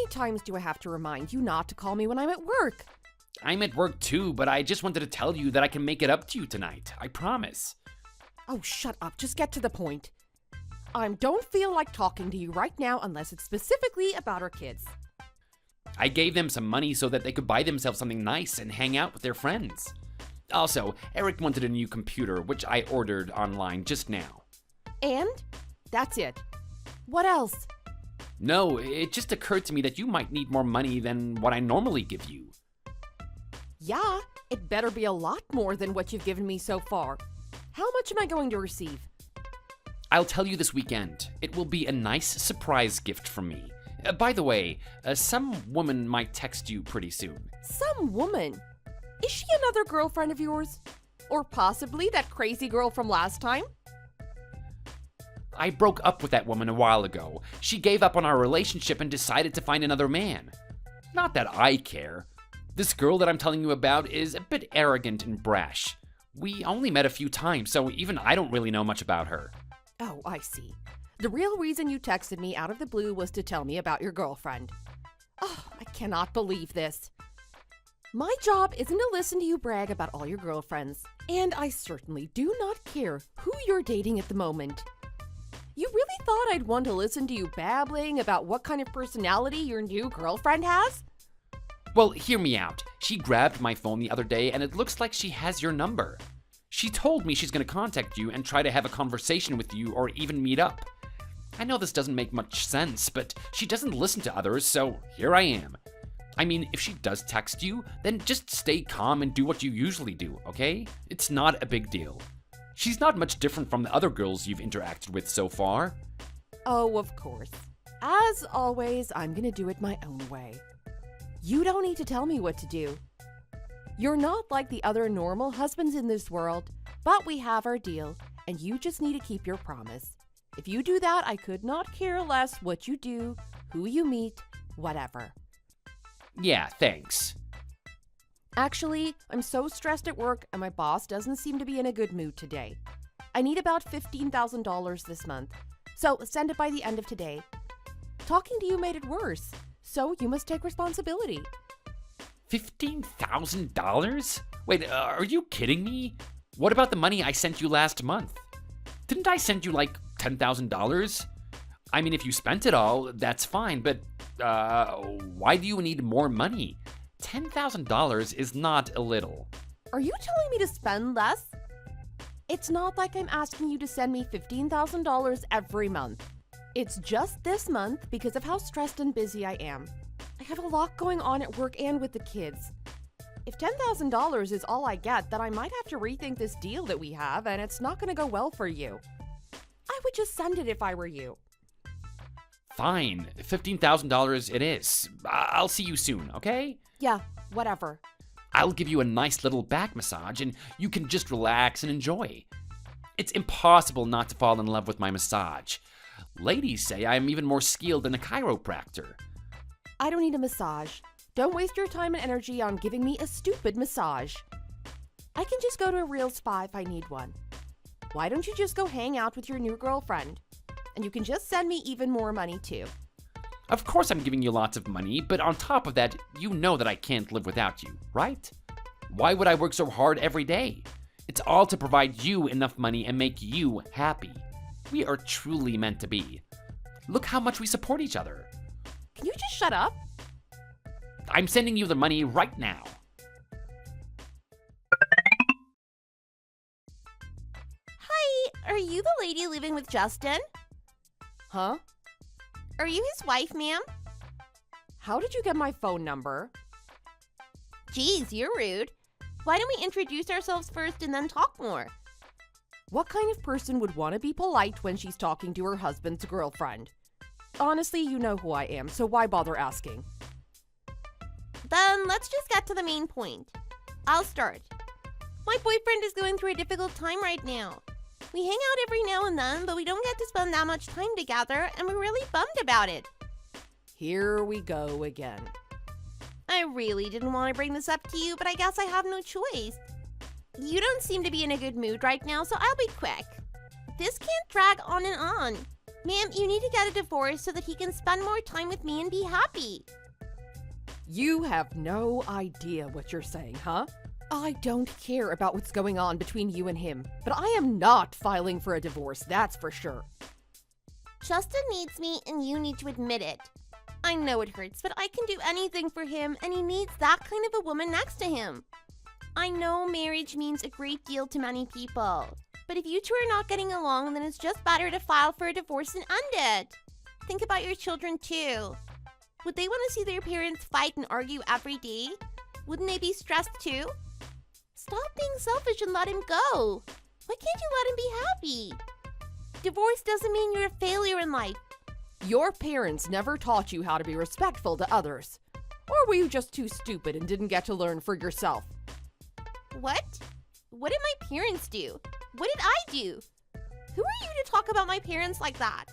times do I have to remind you not to call me when I'm at work? I'm at work too, but I just wanted to tell you that I can make it up to you tonight. I promise. Oh, shut up. Just get to the point. I don't feel like talking to you right now unless it's specifically about our kids. I gave them some money so that they could buy themselves something nice and hang out with their friends. Also, Eric wanted a new computer, which I ordered online just now. And? That's it. What else? No, it just occurred to me that you might need more money than what I normally give you. Yeah, it better be a lot more than what you've given me so far. How much am I going to receive? I'll tell you this weekend. It will be a nice surprise gift from me. By the way, some woman might text you pretty soon. Some woman? Is she another girlfriend of yours? Or possibly that crazy girl from last time? I broke up with that woman a while ago. She gave up on our relationship and decided to find another man. Not that I care. This girl that I'm telling you about is a bit arrogant and brash. We only met a few times, so even I don't really know much about her. Oh, I see. The real reason you texted me out of the blue was to tell me about your girlfriend. Oh, I cannot believe this. My job isn't to listen to you brag about all your girlfriends, and I certainly do not care who you're dating at the moment. You really thought I'd want to listen to you babbling about what kind of personality your new girlfriend has? Well, hear me out. She grabbed my phone the other day, and it looks like she has your number. She told me she's going to contact you and try to have a conversation with you or even meet up. I know this doesn't make much sense, but she doesn't listen to others, so here I am. I mean, if she does text you, then just stay calm and do what you usually do, okay? It's not a big deal. She's not much different from the other girls you've interacted with so far. Oh, of course. As always, I'm going to do it my own way. You don't need to tell me what to do. You're not like the other normal husbands in this world, but we have our deal, and you just need to keep your promise. If you do that, I could not care less what you do, who you meet, whatever. Yeah, thanks. Actually, I'm so stressed at work, and my boss doesn't seem to be in a good mood today. I need about $15,000 this month, so send it by the end of today. Talking to you made it worse, so you must take responsibility. $15,000? Wait, are you kidding me? What about the money I sent you last month? Didn't I send you like $10,000? I mean, if you spent it all, that's fine, but why do you need more money? $10,000 is not a little. Are you telling me to spend less? It's not like I'm asking you to send me $15,000 every month. It's just this month because of how stressed and busy I am. I have a lot going on at work and with the kids. If $10,000 is all I get, then I might have to rethink this deal that we have, and it's not going to go well for you. I would just send it if I were you. Fine, $15,000 it is. I'll see you soon, okay? Yeah, whatever. I'll give you a nice little back massage, and you can just relax and enjoy. It's impossible not to fall in love with my massage. Ladies say I'm even more skilled than a chiropractor. I don't need a massage. Don't waste your time and energy on giving me a stupid massage. I can just go to a real spa if I need one. Why don't you just go hang out with your new girlfriend? And you can just send me even more money too. Of course I'm giving you lots of money, but on top of that, you know that I can't live without you, right? Why would I work so hard every day? It's all to provide you enough money and make you happy. We are truly meant to be. Look how much we support each other. Can you just shut up? I'm sending you the money right now. Hi, are you the lady living with Justin? Huh? Are you his wife, ma'am? How did you get my phone number? Geez, you're rude. Why don't we introduce ourselves first and then talk more? What kind of person would want to be polite when she's talking to her husband's girlfriend? Honestly, you know who I am, so why bother asking? Then let's just get to the main point. I'll start. My boyfriend is going through a difficult time right now. We hang out every now and then, but we don't get to spend that much time together, and we're really bummed about it. Here we go again. I really didn't want to bring this up to you, but I guess I have no choice. You don't seem to be in a good mood right now, so I'll be quick. This can't drag on and on. Ma'am, you need to get a divorce so that he can spend more time with me and be happy. You have no idea what you're saying, huh? I don't care about what's going on between you and him, but I am not filing for a divorce, that's for sure. Justin needs me and you need to admit it. I know it hurts, but I can do anything for him and he needs that kind of a woman next to him. I know marriage means a great deal to many people, but if you two are not getting along, then it's just better to file for a divorce and end it. Think about your children too. Would they want to see their parents fight and argue every day? Wouldn't they be stressed too? Stop being selfish and let him go. Why can't you let him be happy? Divorce doesn't mean you're a failure in life. Your parents never taught you how to be respectful to others. Or were you just too stupid and didn't get to learn for yourself? What? What did my parents do? What did I do? Who are you to talk about my parents like that?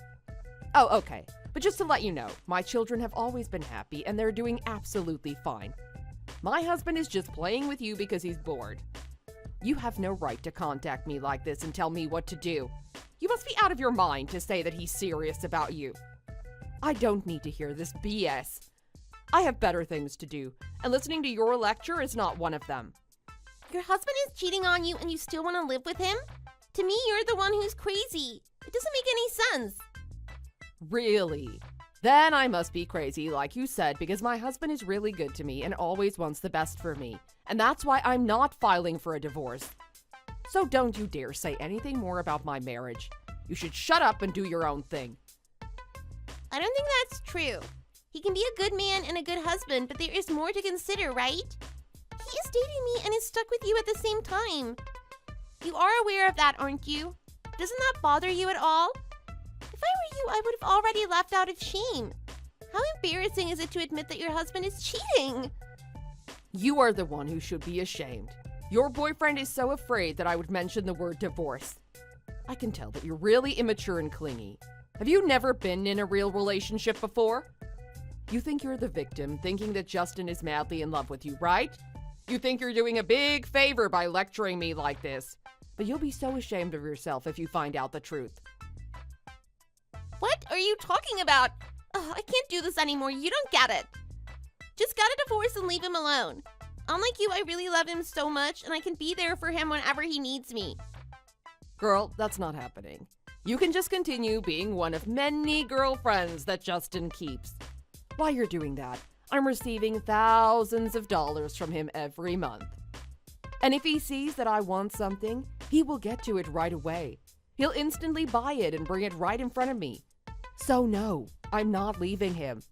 Oh, okay. But just to let you know, my children have always been happy and they're doing absolutely fine. My husband is just playing with you because he's bored. You have no right to contact me like this and tell me what to do. You must be out of your mind to say that he's serious about you. I don't need to hear this BS. I have better things to do, and listening to your lecture is not one of them. Your husband is cheating on you and you still want to live with him? To me, you're the one who's crazy. It doesn't make any sense. Really? Then I must be crazy, like you said, because my husband is really good to me and always wants the best for me. And that's why I'm not filing for a divorce. So don't you dare say anything more about my marriage. You should shut up and do your own thing. I don't think that's true. He can be a good man and a good husband, but there is more to consider, right? He is dating me and is stuck with you at the same time. You are aware of that, aren't you? Doesn't that bother you at all? If I were you, I would have already left out of shame. How embarrassing is it to admit that your husband is cheating? You are the one who should be ashamed. Your boyfriend is so afraid that I would mention the word divorce. I can tell that you're really immature and clingy. Have you never been in a real relationship before? You think you're the victim, thinking that Justin is madly in love with you, right? You think you're doing a big favor by lecturing me like this. But you'll be so ashamed of yourself if you find out the truth. What are you talking about? Ugh, I can't do this anymore. You don't get it. Just get a divorce and leave him alone. Unlike you, I really love him so much, and I can be there for him whenever he needs me. Girl, that's not happening. You can just continue being one of many girlfriends that Justin keeps. While you're doing that, I'm receiving thousands of dollars from him every month. And if he sees that I want something, he will get to it right away. He'll instantly buy it and bring it right in front of me. So no, I'm not leaving him.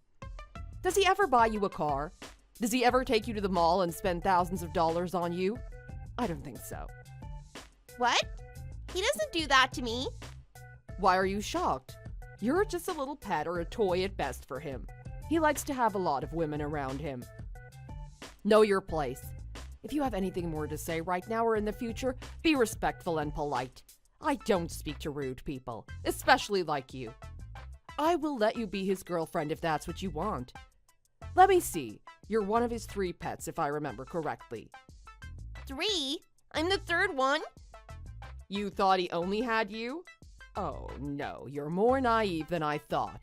Does he ever buy you a car? Does he ever take you to the mall and spend thousands of dollars on you? I don't think so. What? He doesn't do that to me. Why are you shocked? You're just a little pet or a toy at best for him. He likes to have a lot of women around him. Know your place. If you have anything more to say right now or in the future, be respectful and polite. I don't speak to rude people, especially like you. I will let you be his girlfriend if that's what you want. Let me see. You're one of his 3 pets, if I remember correctly. 3? I'm the 3rd one? You thought he only had you? Oh, no, you're more naive than I thought.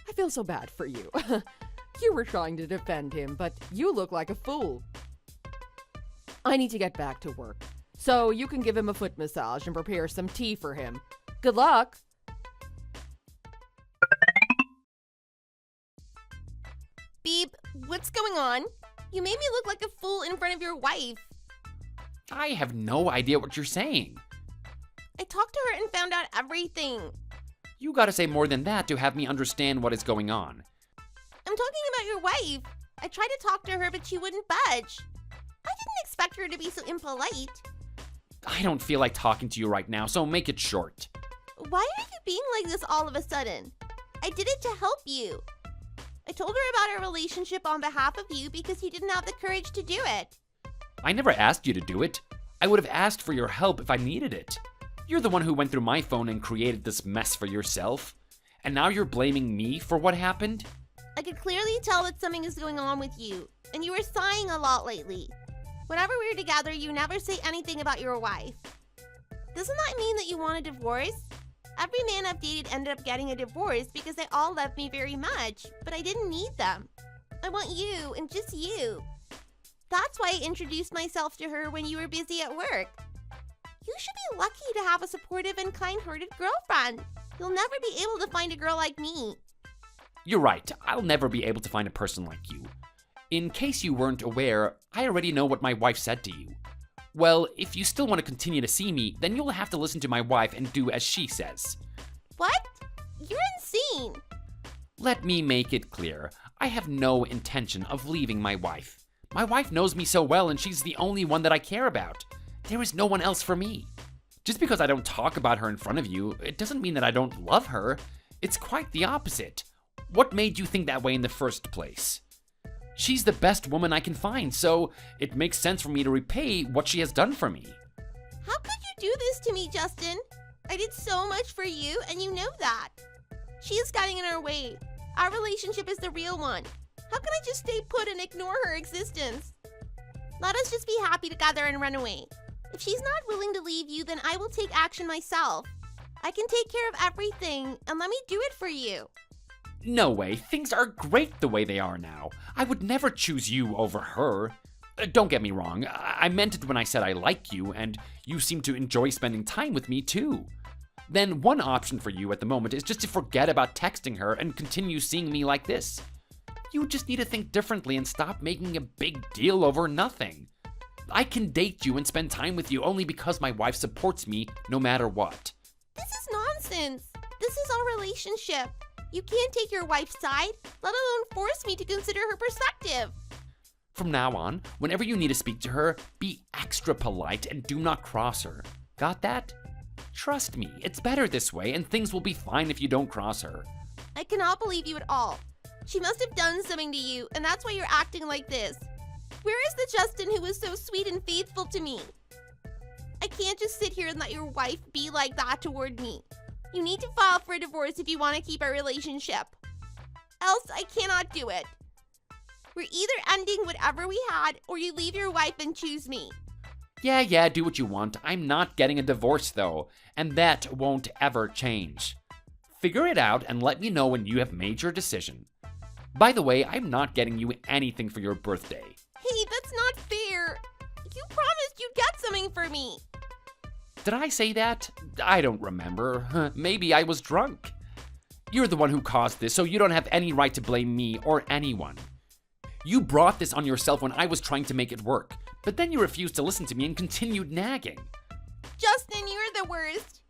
I feel so bad for you. You were trying to defend him, but you look like a fool. I need to get back to work, so you can give him a foot massage and prepare some tea for him. Good luck! Beep, what's going on? You made me look like a fool in front of your wife. I have no idea what you're saying. I talked to her and found out everything. You gotta say more than that to have me understand what is going on. I'm talking about your wife. I tried to talk to her, but she wouldn't budge. I didn't expect her to be so impolite. I don't feel like talking to you right now, so make it short. Why are you being like this all of a sudden? I did it to help you. I told her about our relationship on behalf of you because you didn't have the courage to do it. I never asked you to do it. I would have asked for your help if I needed it. You're the one who went through my phone and created this mess for yourself. And now you're blaming me for what happened? I could clearly tell that something is going on with you, and you were sighing a lot lately. Whenever we're together, you never say anything about your wife. Doesn't that mean that you want a divorce? Every man I've dated ended up getting a divorce because they all loved me very much, but I didn't need them. I want you and just you. That's why I introduced myself to her when you were busy at work. You should be lucky to have a supportive and kind-hearted girlfriend. You'll never be able to find a girl like me. You're right, I'll never be able to find a person like you. In case you weren't aware, I already know what my wife said to you. Well, if you still want to continue to see me, then you'll have to listen to my wife and do as she says. What? You're insane. Let me make it clear, I have no intention of leaving my wife. My wife knows me so well and she's the only one that I care about. There is no one else for me. Just because I don't talk about her in front of you, it doesn't mean that I don't love her. It's quite the opposite. What made you think that way in the first place? She's the best woman I can find, so it makes sense for me to repay what she has done for me. How could you do this to me, Justin? I did so much for you, and you know that. She is getting in our way. Our relationship is the real one. How can I just stay put and ignore her existence? Let us just be happy together and run away. If she's not willing to leave you, then I will take action myself. I can take care of everything, and let me do it for you. No way, things are great the way they are now. I would never choose you over her. Don't get me wrong, I meant it when I said I like you, and you seem to enjoy spending time with me too. Then one option for you at the moment is just to forget about texting her and continue seeing me like this. You just need to think differently and stop making a big deal over nothing. I can date you and spend time with you only because my wife supports me no matter what. This is nonsense. This is our relationship. You can't take your wife's side, let alone force me to consider her perspective. From now on, whenever you need to speak to her, be extra polite and do not cross her. Got that? Trust me, it's better this way and things will be fine if you don't cross her. I cannot believe you at all. She must have done something to you, and that's why you're acting like this. Where is the Justin who was so sweet and faithful to me? I can't just sit here and let your wife be like that toward me. You need to file for a divorce if you want to keep our relationship. Else, I cannot do it. We're either ending whatever we had, or you leave your wife and choose me. Yeah, do what you want. I'm not getting a divorce though, and that won't ever change. Figure it out and let me know when you have made your decision. By the way, I'm not getting you anything for your birthday. Hey, that's not fair. You promised you'd get something for me. Did I say that? I don't remember. Maybe I was drunk. You're the one who caused this, so you don't have any right to blame me or anyone. You brought this on yourself when I was trying to make it work, but then you refused to listen to me and continued nagging. Justin, you're the worst.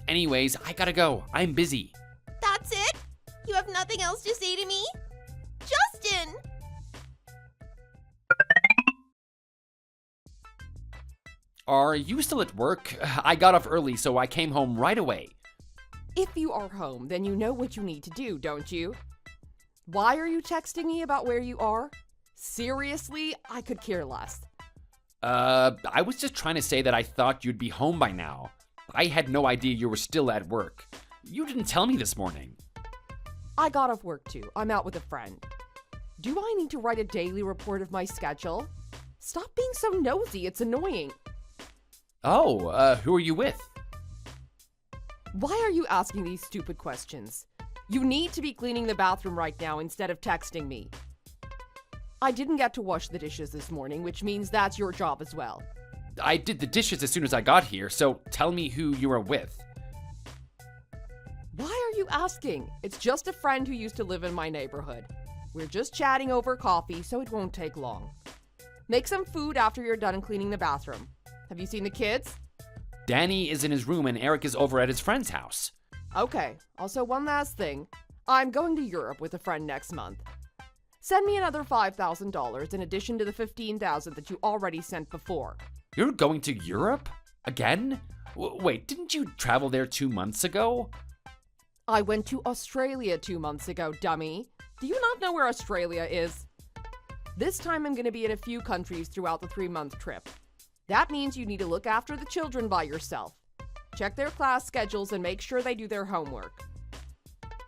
Anyways, I gotta go. I'm busy. That's it? You have nothing else to say to me? Justin! Are you still at work? I got off early, so I came home right away. If you are home, then you know what you need to do, don't you? Why are you texting me about where you are? Seriously, I could care less. I was just trying to say that I thought you'd be home by now. I had no idea you were still at work. You didn't tell me this morning. I got off work too. I'm out with a friend. Do I need to write a daily report of my schedule? Stop being so nosy, it's annoying. Oh, who are you with? Why are you asking these stupid questions? You need to be cleaning the bathroom right now instead of texting me. I didn't get to wash the dishes this morning, which means that's your job as well. I did the dishes as soon as I got here, so tell me who you are with. Why are you asking? It's just a friend who used to live in my neighborhood. We're just chatting over coffee, so it won't take long. Make some food after you're done cleaning the bathroom. Have you seen the kids? Danny is in his room and Eric is over at his friend's house. Okay, also one last thing. I'm going to Europe with a friend next month. Send me another $5,000 in addition to the $15,000 that you already sent before. You're going to Europe? Again? Wait, didn't you travel there 2 months ago? I went to Australia 2 months ago, dummy. Do you not know where Australia is? This time I'm going to be in a few countries throughout the 3-month trip. That means you need to look after the children by yourself. Check their class schedules and make sure they do their homework.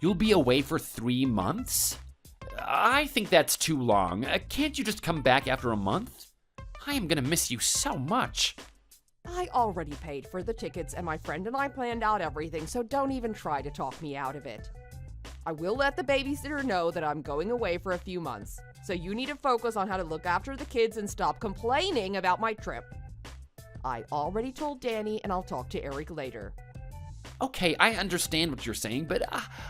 You'll be away for 3 months? I think that's too long. Can't you just come back after a month? I am gonna miss you so much. I already paid for the tickets and my friend and I planned out everything, so don't even try to talk me out of it. I will let the babysitter know that I'm going away for a few months, so you need to focus on how to look after the kids and stop complaining about my trip. I already told Danny and I'll talk to Eric later. Okay, I understand what you're saying, but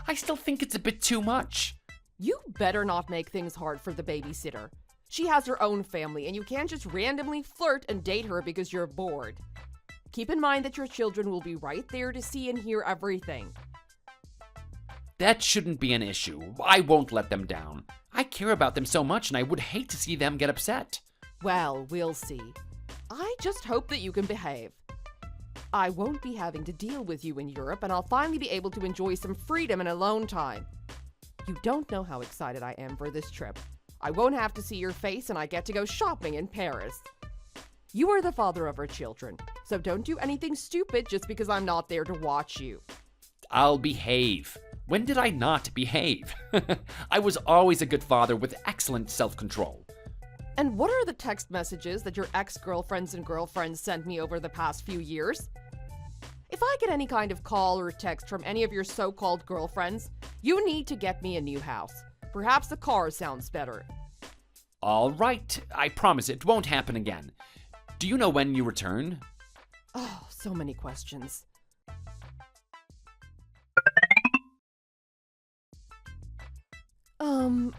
I still think it's a bit too much. You better not make things hard for the babysitter. She has her own family, and you can't just randomly flirt and date her because you're bored. Keep in mind that your children will be right there to see and hear everything. That shouldn't be an issue. I won't let them down. I care about them so much, and I would hate to see them get upset. Well, we'll see. I just hope that you can behave. I won't be having to deal with you in Europe, and I'll finally be able to enjoy some freedom and alone time. You don't know how excited I am for this trip. I won't have to see your face, and I get to go shopping in Paris. You are the father of our children, so don't do anything stupid just because I'm not there to watch you. I'll behave. When did I not behave? I was always a good father with excellent self-control. And what are the text messages that your ex-girlfriends and girlfriends sent me over the past few years? If I get any kind of call or text from any of your so-called girlfriends, you need to get me a new house. Perhaps the car sounds better. All right, I promise it won't happen again. Do you know when you return? Oh, so many questions.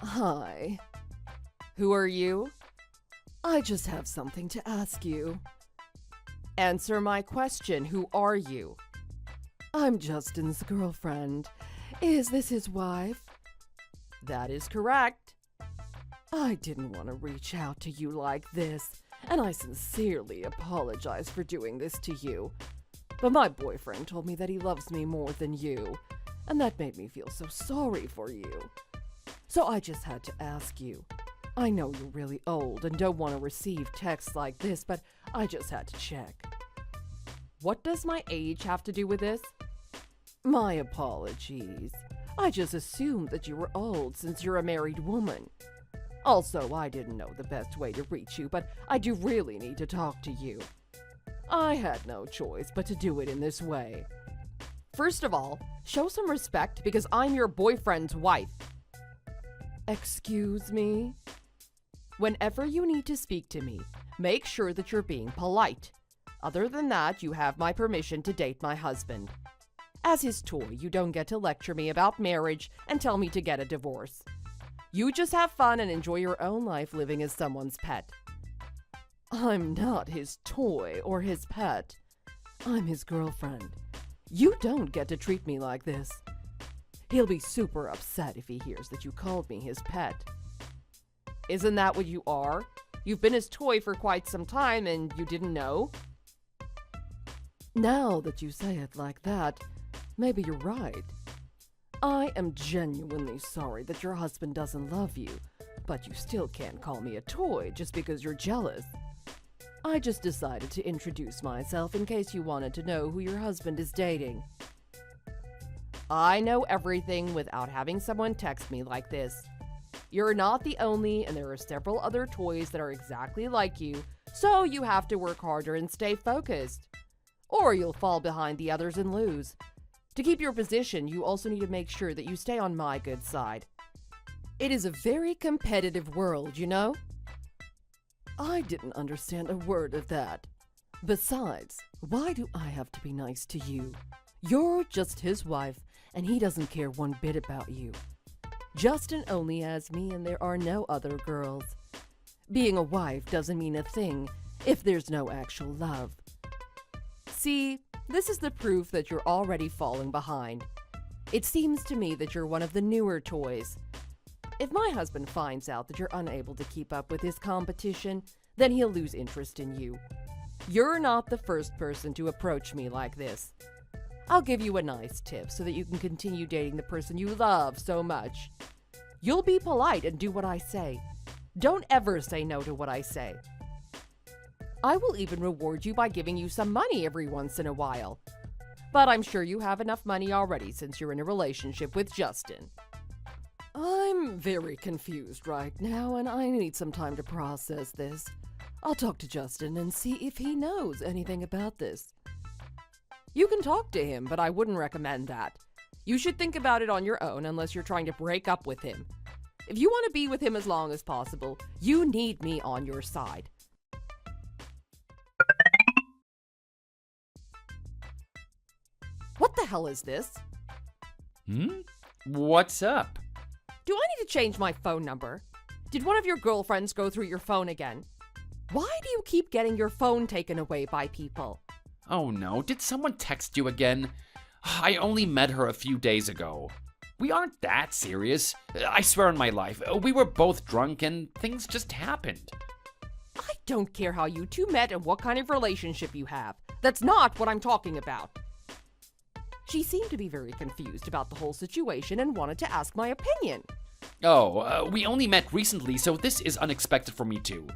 Hi. Who are you? I just have something to ask you. Answer my question. Who are you? I'm Justin's girlfriend. Is this his wife? That is correct. I didn't want to reach out to you like this, and I sincerely apologize for doing this to you. But my boyfriend told me that he loves me more than you, and that made me feel so sorry for you. So I just had to ask you. I know you're really old and don't want to receive texts like this, but I just had to check. What does my age have to do with this? My apologies. I just assumed that you were old since you're a married woman. Also, I didn't know the best way to reach you, but I do really need to talk to you. I had no choice but to do it in this way. First of all, show some respect because I'm your boyfriend's wife. Excuse me? Whenever you need to speak to me, make sure that you're being polite. Other than that, you have my permission to date my husband. As his toy, you don't get to lecture me about marriage and tell me to get a divorce. You just have fun and enjoy your own life living as someone's pet. I'm not his toy or his pet. I'm his girlfriend. You don't get to treat me like this. He'll be super upset if he hears that you called me his pet. Isn't that what you are? You've been his toy for quite some time and you didn't know? Now that you say it like that, maybe you're right. I am genuinely sorry that your husband doesn't love you, but you still can't call me a toy just because you're jealous. I just decided to introduce myself in case you wanted to know who your husband is dating. I know everything without having someone text me like this. You're not the only, and there are several other toys that are exactly like you, so you have to work harder and stay focused. Or you'll fall behind the others and lose. To keep your position, you also need to make sure that you stay on my good side. It is a very competitive world, you know? I didn't understand a word of that. Besides, why do I have to be nice to you? You're just his wife, and he doesn't care one bit about you. Justin only has me, and there are no other girls. Being a wife doesn't mean a thing if there's no actual love. See, this is the proof that you're already falling behind. It seems to me that you're one of the newer toys. If my husband finds out that you're unable to keep up with his competition, then he'll lose interest in you. You're not the first person to approach me like this. I'll give you a nice tip so that you can continue dating the person you love so much. You'll be polite and do what I say. Don't ever say no to what I say. I will even reward you by giving you some money every once in a while. But I'm sure you have enough money already since you're in a relationship with Justin. I'm very confused right now, and I need some time to process this. I'll talk to Justin and see if he knows anything about this. You can talk to him, but I wouldn't recommend that. You should think about it on your own unless you're trying to break up with him. If you want to be with him as long as possible, you need me on your side. What the hell is this? What's up? Do I need to change my phone number? Did one of your girlfriends go through your phone again? Why do you keep getting your phone taken away by people? Oh no, did someone text you again? I only met her a few days ago. We aren't that serious. I swear on my life, we were both drunk and things just happened. I don't care how you two met and what kind of relationship you have. That's not what I'm talking about. She seemed to be very confused about the whole situation and wanted to ask my opinion. Oh, we only met recently, so this is unexpected for me too.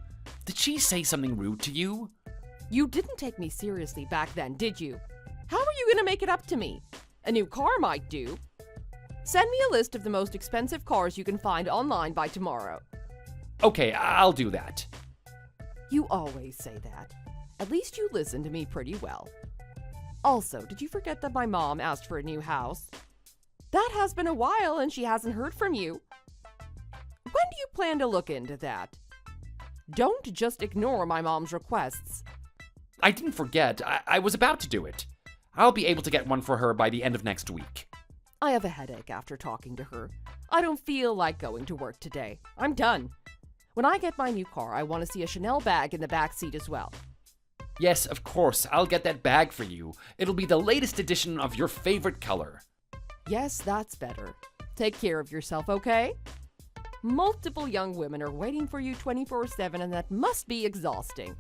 Did she say something rude to you? You didn't take me seriously back then, did you? How are you going to make it up to me? A new car might do. Send me a list of the most expensive cars you can find online by tomorrow. Okay, I'll do that. You always say that. At least you listen to me pretty well. Also, did you forget that my mom asked for a new house? That has been a while and she hasn't heard from you. When do you plan to look into that? Don't just ignore my mom's requests. I didn't forget. I was about to do it. I'll be able to get one for her by the end of next week. I have a headache after talking to her. I don't feel like going to work today. I'm done. When I get my new car, I want to see a Chanel bag in the back seat as well. Yes, of course, I'll get that bag for you. It'll be the latest edition of your favorite color. Yes, that's better. Take care of yourself, okay? Multiple young women are waiting for you 24/7, and that must be exhausting.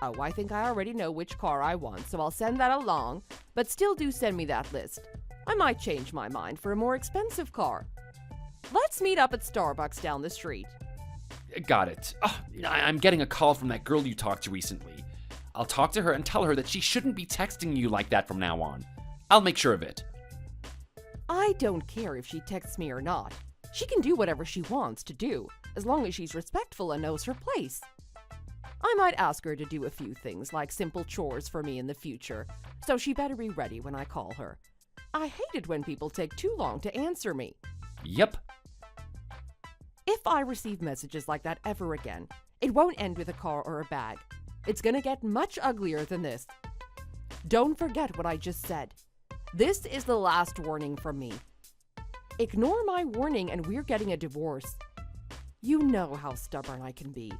Oh, I think I already know which car I want, so I'll send that along, but still do send me that list. I might change my mind for a more expensive car. Let's meet up at Starbucks down the street. Got it. Oh, I'm getting a call from that girl you talked to recently. I'll talk to her and tell her that she shouldn't be texting you like that from now on. I'll make sure of it. I don't care if she texts me or not. She can do whatever she wants to do, as long as she's respectful and knows her place. I might ask her to do a few things like simple chores for me in the future, so she better be ready when I call her. I hate it when people take too long to answer me. Yep. If I receive messages like that ever again, it won't end with a car or a bag. It's gonna get much uglier than this. Don't forget what I just said. This is the last warning from me. Ignore my warning and we're getting a divorce. You know how stubborn I can be.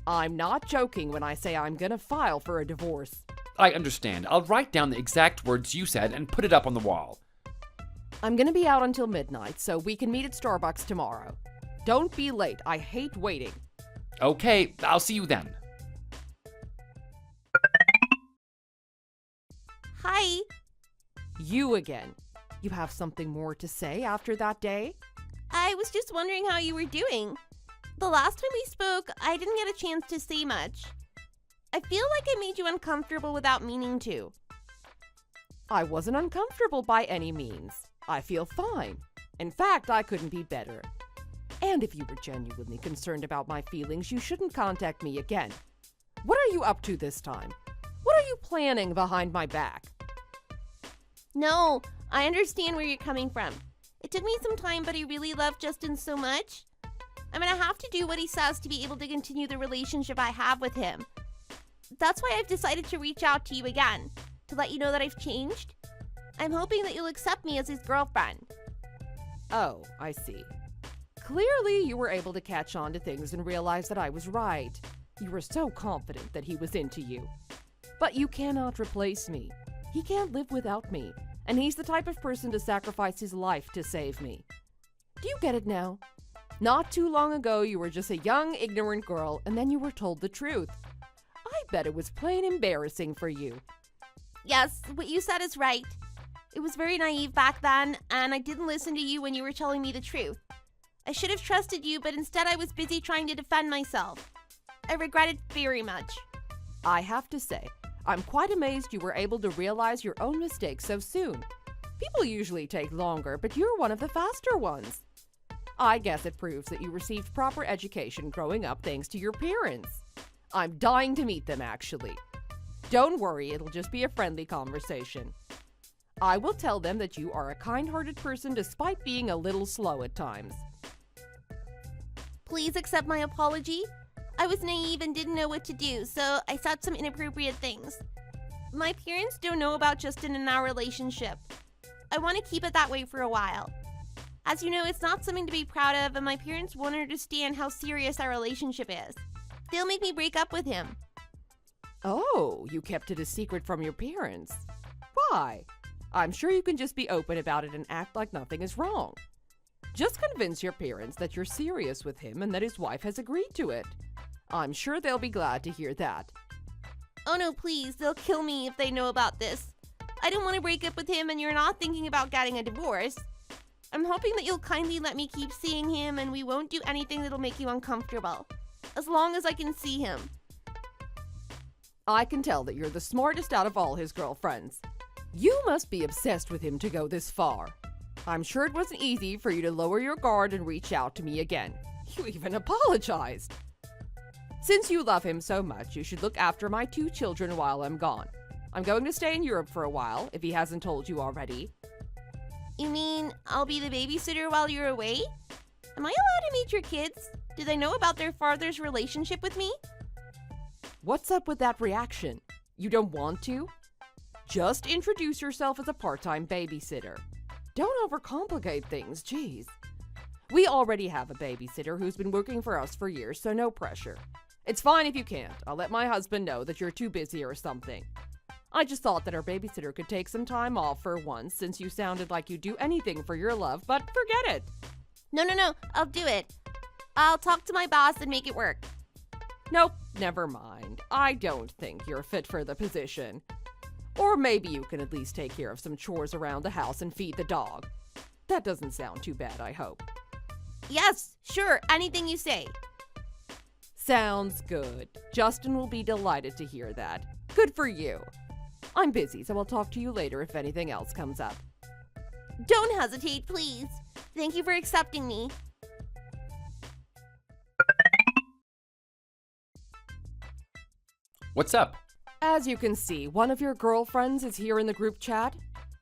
I'm not joking when I say I'm gonna file for a divorce. I understand. I'll write down the exact words you said and put it up on the wall. I'm gonna be out until midnight, so we can meet at Starbucks tomorrow. Don't be late. I hate waiting. Okay, I'll see you then. Hi. You again. You have something more to say after that day? I was just wondering how you were doing. The last time we spoke, I didn't get a chance to say much. I feel like I made you uncomfortable without meaning to. I wasn't uncomfortable by any means. I feel fine. In fact, I couldn't be better. And if you were genuinely concerned about my feelings, you shouldn't contact me again. What are you up to this time? What are you planning behind my back? No, I understand where you're coming from. It took me some time, but I really love Justin so much. I'm gonna have to do what he says to be able to continue the relationship I have with him. That's why I've decided to reach out to you again, to let you know that I've changed. I'm hoping that you'll accept me as his girlfriend. Oh, I see. Clearly, you were able to catch on to things and realize that I was right. You were so confident that he was into you. But you cannot replace me. He can't live without me, and he's the type of person to sacrifice his life to save me. Do you get it now? Not too long ago, you were just a young, ignorant girl, and then you were told the truth. I bet it was plain embarrassing for you. Yes, what you said is right. It was very naive back then, and I didn't listen to you when you were telling me the truth. I should have trusted you, but instead I was busy trying to defend myself. I regret it very much. I have to say, I'm quite amazed you were able to realize your own mistakes so soon. People usually take longer, but you're one of the faster ones. I guess it proves that you received proper education growing up thanks to your parents. I'm dying to meet them, actually. Don't worry, it'll just be a friendly conversation. I will tell them that you are a kind-hearted person despite being a little slow at times. Please accept my apology. I was naive and didn't know what to do, so I said some inappropriate things. My parents don't know about Justin and our relationship. I want to keep it that way for a while. As you know, it's not something to be proud of, and my parents won't understand how serious our relationship is. They'll make me break up with him. Oh, you kept it a secret from your parents. Why? I'm sure you can just be open about it and act like nothing is wrong. Just convince your parents that you're serious with him and that his wife has agreed to it. I'm sure they'll be glad to hear that. Oh no, please, they'll kill me if they know about this. I don't want to break up with him, and you're not thinking about getting a divorce. I'm hoping that you'll kindly let me keep seeing him, and we won't do anything that'll make you uncomfortable. As long as I can see him. I can tell that you're the smartest out of all his girlfriends. You must be obsessed with him to go this far. I'm sure it wasn't easy for you to lower your guard and reach out to me again. You even apologized. Since you love him so much, you should look after my 2 children while I'm gone. I'm going to stay in Europe for a while, if he hasn't told you already. You mean I'll be the babysitter while you're away? Am I allowed to meet your kids? Do they know about their father's relationship with me? What's up with that reaction? You don't want to? Just introduce yourself as a part-time babysitter. Don't overcomplicate things, jeez. We already have a babysitter who's been working for us for years, so no pressure. It's fine if you can't. I'll let my husband know that you're too busy or something. I just thought that our babysitter could take some time off for once since you sounded like you'd do anything for your love, but forget it. No, I'll do it. I'll talk to my boss and make it work. Nope, never mind. I don't think you're fit for the position. Or maybe you can at least take care of some chores around the house and feed the dog. That doesn't sound too bad, I hope. Yes, sure, anything you say. Sounds good. Justin will be delighted to hear that. Good for you. I'm busy, so I'll talk to you later if anything else comes up. Don't hesitate, please. Thank you for accepting me. What's up? As you can see, one of your girlfriends is here in the group chat.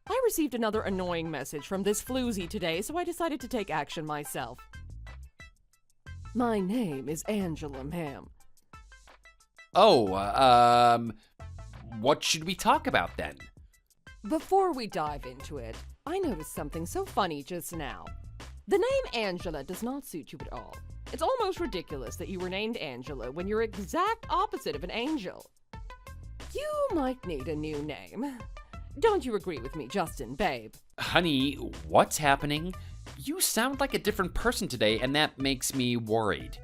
I received another annoying message from this floozy today, so I decided to take action myself. My name is Angela, ma'am. Oh, what should we talk about then? Before we dive into it, I noticed something so funny just now. The name Angela does not suit you at all. It's almost ridiculous that you were named Angela when you're exact opposite of an angel. You might need a new name. Don't you agree with me, Justin, babe? Honey, what's happening? You sound like a different person today, and that makes me worried.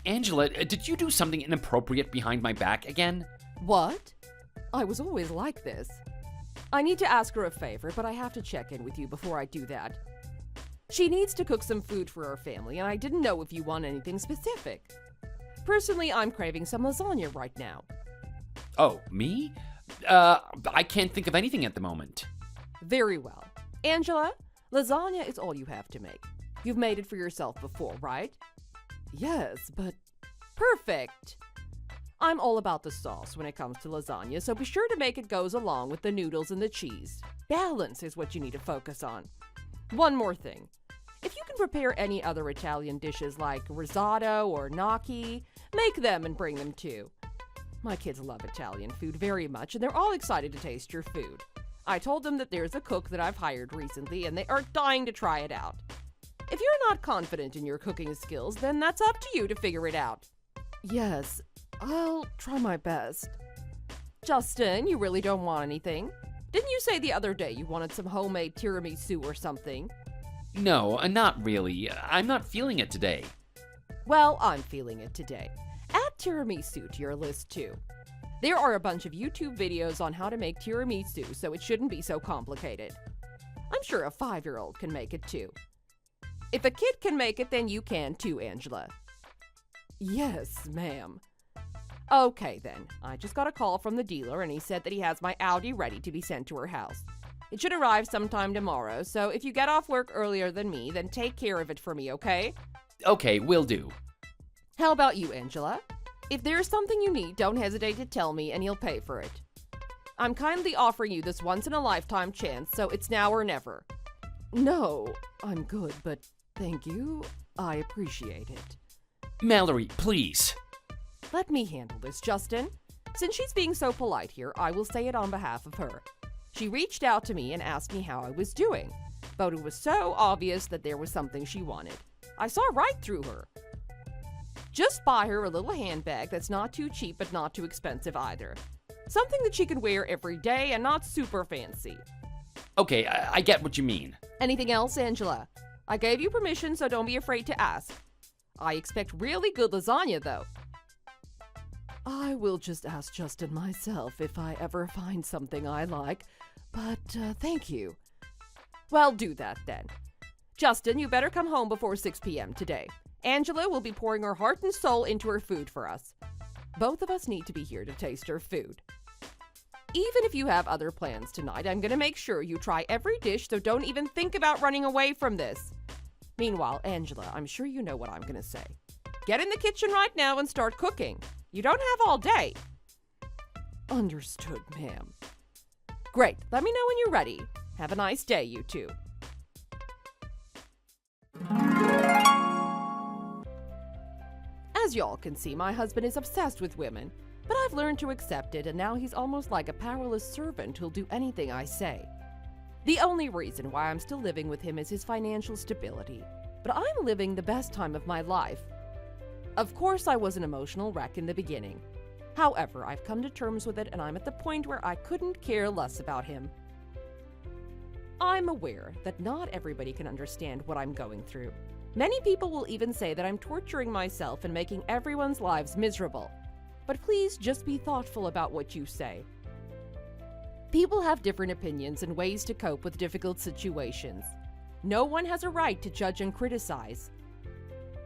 Angela, did you do something inappropriate behind my back again? What? I was always like this. I need to ask her a favor, but I have to check in with you before I do that. She needs to cook some food for our family, and I didn't know if you want anything specific. Personally, I'm craving some lasagna right now. Oh, me? I can't think of anything at the moment. Very well. Angela, lasagna is all you have to make. You've made it for yourself before, right? Yes, but... Perfect! I'm all about the sauce when it comes to lasagna, so be sure to make it goes along with the noodles and the cheese. Balance is what you need to focus on. One more thing. If you can prepare any other Italian dishes like risotto or gnocchi, make them and bring them too. My kids love Italian food very much, and they're all excited to taste your food. I told them that there's a cook that I've hired recently, and they are dying to try it out. If you're not confident in your cooking skills, then that's up to you to figure it out. Yes, I'll try my best. Justin, you really don't want anything? Didn't you say the other day you wanted some homemade tiramisu or something? No, not really. I'm not feeling it today. Well, I'm feeling it today. Add tiramisu to your list too. There are a bunch of YouTube videos on how to make tiramisu, so it shouldn't be so complicated. I'm sure a 5-year-old can make it too. If a kid can make it, then you can too, Angela. Yes, ma'am. Okay then, I just got a call from the dealer and he said that he has my Audi ready to be sent to her house. It should arrive sometime tomorrow, so if you get off work earlier than me, then take care of it for me, okay? Okay, will do. How about you, Angela? If there's something you need, don't hesitate to tell me and you'll pay for it. I'm kindly offering you this once-in-a-lifetime chance, so it's now or never. No, I'm good, but thank you. I appreciate it. Mallory, please. Let me handle this, Justin. Since she's being so polite here, I will say it on behalf of her. She reached out to me and asked me how I was doing, but it was so obvious that there was something she wanted. I saw right through her. Just buy her a little handbag that's not too cheap but not too expensive either. Something that she can wear every day and not super fancy. Okay, I get what you mean. Anything else, Angela? I gave you permission, so don't be afraid to ask. I expect really good lasagna, though. I will just ask Justin myself if I ever find something I like, but thank you. Well, do that then. Justin, you better come home before 6 p.m. today. Angela will be pouring her heart and soul into her food for us. Both of us need to be here to taste her food. Even if you have other plans tonight, I'm going to make sure you try every dish, so don't even think about running away from this. Meanwhile, Angela, I'm sure you know what I'm going to say. Get in the kitchen right now and start cooking. You don't have all day. Understood, ma'am. Great. Let me know when you're ready. Have a nice day, you two. As y'all can see, my husband is obsessed with women, but I've learned to accept it, and now he's almost like a powerless servant who'll do anything I say. The only reason why I'm still living with him is his financial stability, but I'm living the best time of my life. Of course, I was an emotional wreck in the beginning. However, I've come to terms with it, and I'm at the point where I couldn't care less about him. I'm aware that not everybody can understand what I'm going through. Many people will even say that I'm torturing myself and making everyone's lives miserable. But please just be thoughtful about what you say. People have different opinions and ways to cope with difficult situations. No one has a right to judge and criticize.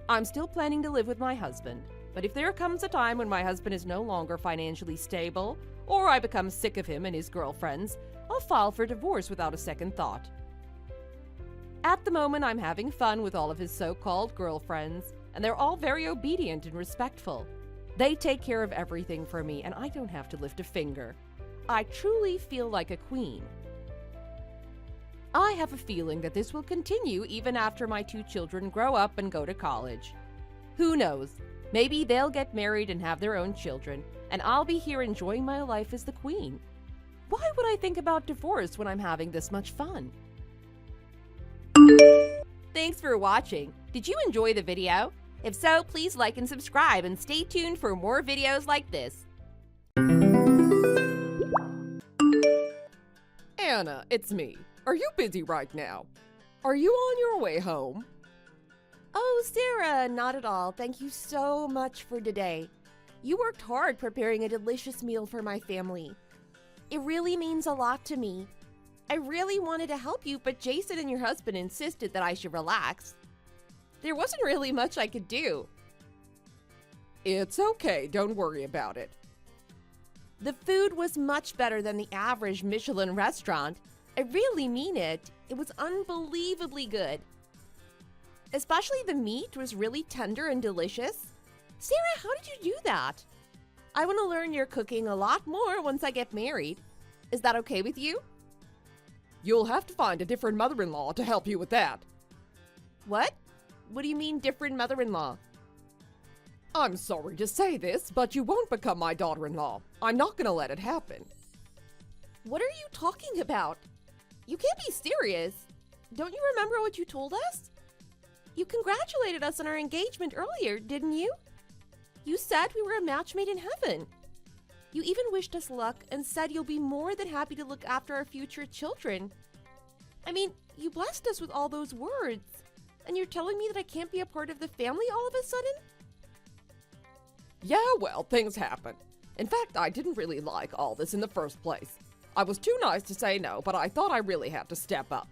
I'm still planning to live with my husband, but if there comes a time when my husband is no longer financially stable, or I become sick of him and his girlfriends, I'll file for divorce without a second thought. At the moment, I'm having fun with all of his so-called girlfriends, and they're all very obedient and respectful. They take care of everything for me, and I don't have to lift a finger. I truly feel like a queen. I have a feeling that this will continue even after my 2 children grow up and go to college. Who knows? Maybe they'll get married and have their own children, and I'll be here enjoying my life as the queen. Why would I think about divorce when I'm having this much fun? Thanks for watching. Did you enjoy the video? If so, please like and subscribe and stay tuned for more videos like this. Anna, it's me. Are you busy right now? Are you on your way home? Oh, Sarah, not at all. Thank you so much for today. You worked hard preparing a delicious meal for my family. It really means a lot to me. I really wanted to help you, but Jason and your husband insisted that I should relax. There wasn't really much I could do. It's okay, don't worry about it. The food was much better than the average Michelin restaurant. I really mean it. It was unbelievably good. Especially the meat was really tender and delicious. Sarah, how did you do that? I want to learn your cooking a lot more once I get married. Is that okay with you? You'll have to find a different mother-in-law to help you with that. What? What do you mean, different mother-in-law? I'm sorry to say this, but you won't become my daughter-in-law. I'm not gonna let it happen. What are you talking about? You can't be serious. Don't you remember what you told us? You congratulated us on our engagement earlier, didn't you? You said we were a match made in heaven. You even wished us luck and said you'll be more than happy to look after our future children. I mean, you blessed us with all those words, and you're telling me that I can't be a part of the family all of a sudden? Yeah, well, things happen. In fact, I didn't really like all this in the first place. I was too nice to say no, but I thought I really had to step up.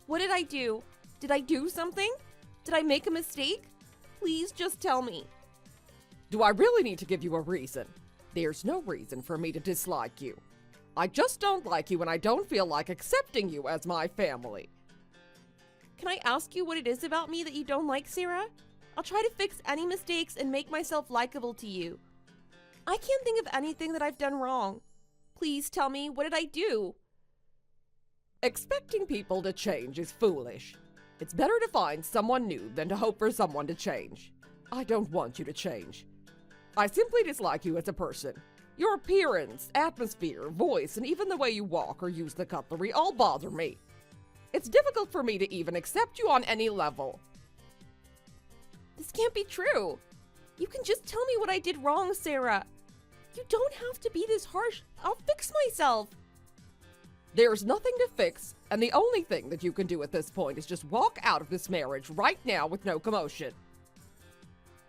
What did I do? Did I do something? Did I make a mistake? Please just tell me. Do I really need to give you a reason? There's no reason for me to dislike you. I just don't like you and I don't feel like accepting you as my family. Can I ask you what it is about me that you don't like, Sarah? I'll try to fix any mistakes and make myself likable to you. I can't think of anything that I've done wrong. Please tell me, what did I do? Expecting people to change is foolish. It's better to find someone new than to hope for someone to change. I don't want you to change. I simply dislike you as a person. Your appearance, atmosphere, voice, and even the way you walk or use the cutlery all bother me. It's difficult for me to even accept you on any level. This can't be true. You can just tell me what I did wrong, Sarah. You don't have to be this harsh. I'll fix myself. There's nothing to fix, and the only thing that you can do at this point is just walk out of this marriage right now with no commotion.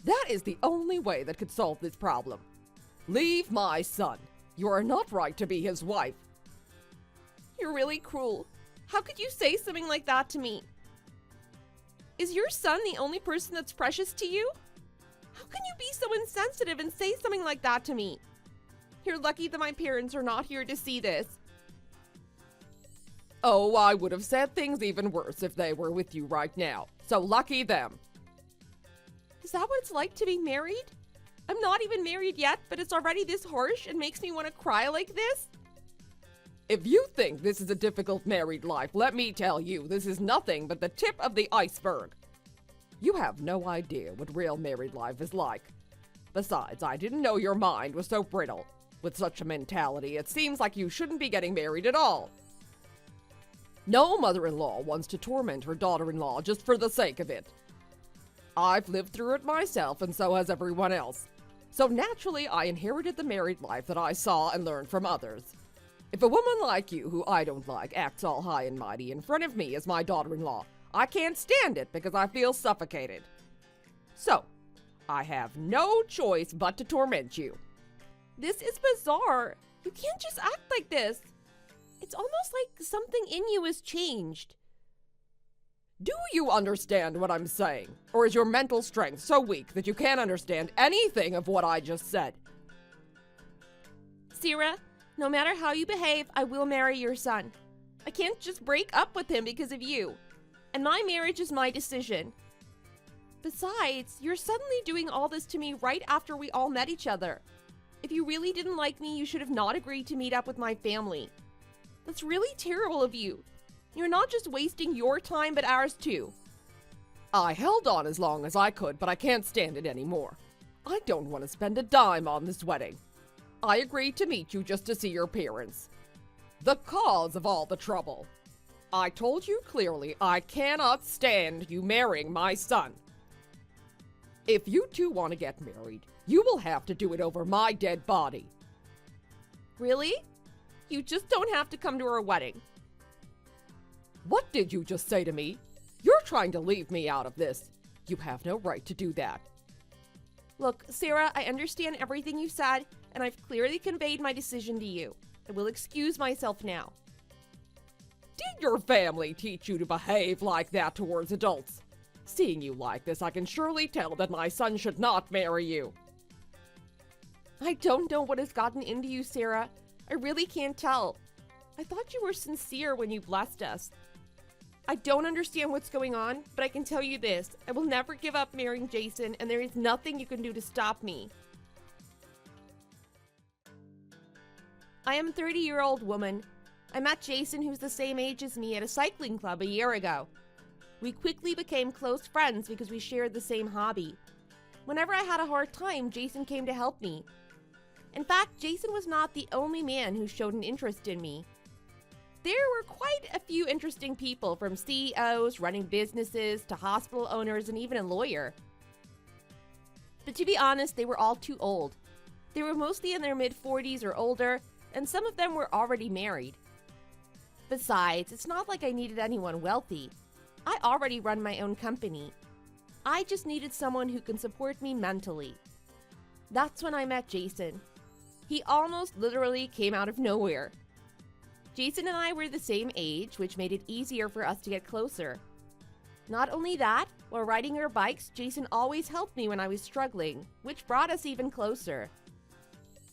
That is the only way that could solve this problem. Leave my son. You are not right to be his wife. You're really cruel. How could you say something like that to me? Is your son the only person that's precious to you? How can you be so insensitive and say something like that to me? You're lucky that my parents are not here to see this. Oh, I would have said things even worse if they were with you right now. So lucky them. Is that what it's like to be married? I'm not even married yet, but it's already this harsh and makes me want to cry like this? If you think this is a difficult married life, let me tell you, this is nothing but the tip of the iceberg. You have no idea what real married life is like. Besides, I didn't know your mind was so brittle. With such a mentality, it seems like you shouldn't be getting married at all. No mother-in-law wants to torment her daughter-in-law just for the sake of it. I've lived through it myself, and so has everyone else. So naturally, I inherited the married life that I saw and learned from others. If a woman like you, who I don't like, acts all high and mighty in front of me as my daughter-in-law, I can't stand it because I feel suffocated. So, I have no choice but to torment you. This is bizarre. You can't just act like this. It's almost like something in you has changed. Do you understand what I'm saying? Or is your mental strength so weak that you can't understand anything of what I just said? Sarah, no matter how you behave, I will marry your son. I can't just break up with him because of you. And my marriage is my decision. Besides, you're suddenly doing all this to me right after we all met each other. If you really didn't like me, you should have not agreed to meet up with my family. That's really terrible of you. You're not just wasting your time, but ours too. I held on as long as I could, but I can't stand it anymore. I don't want to spend a dime on this wedding. I agreed to meet you just to see your parents. The cause of all the trouble. I told you clearly I cannot stand you marrying my son. If you two want to get married, you will have to do it over my dead body. Really? You just don't have to come to our wedding. What did you just say to me? You're trying to leave me out of this. You have no right to do that. Look, Sarah, I understand everything you said, and I've clearly conveyed my decision to you. I will excuse myself now. Did your family teach you to behave like that towards adults? Seeing you like this, I can surely tell that my son should not marry you. I don't know what has gotten into you, Sarah. I really can't tell. I thought you were sincere when you blessed us. I don't understand what's going on, but I can tell you this. I will never give up marrying Jason, and there is nothing you can do to stop me. I am a 30-year-old woman. I met Jason, who's the same age as me, at a cycling club a year ago. We quickly became close friends because we shared the same hobby. Whenever I had a hard time, Jason came to help me. In fact, Jason was not the only man who showed an interest in me. There were quite a few interesting people, from CEOs, running businesses, to hospital owners, and even a lawyer. But to be honest, they were all too old. They were mostly in their mid-40s or older, and some of them were already married. Besides, it's not like I needed anyone wealthy. I already run my own company. I just needed someone who can support me mentally. That's when I met Jason. He almost literally came out of nowhere. Jason and I were the same age, which made it easier for us to get closer. Not only that, while riding our bikes, Jason always helped me when I was struggling, which brought us even closer.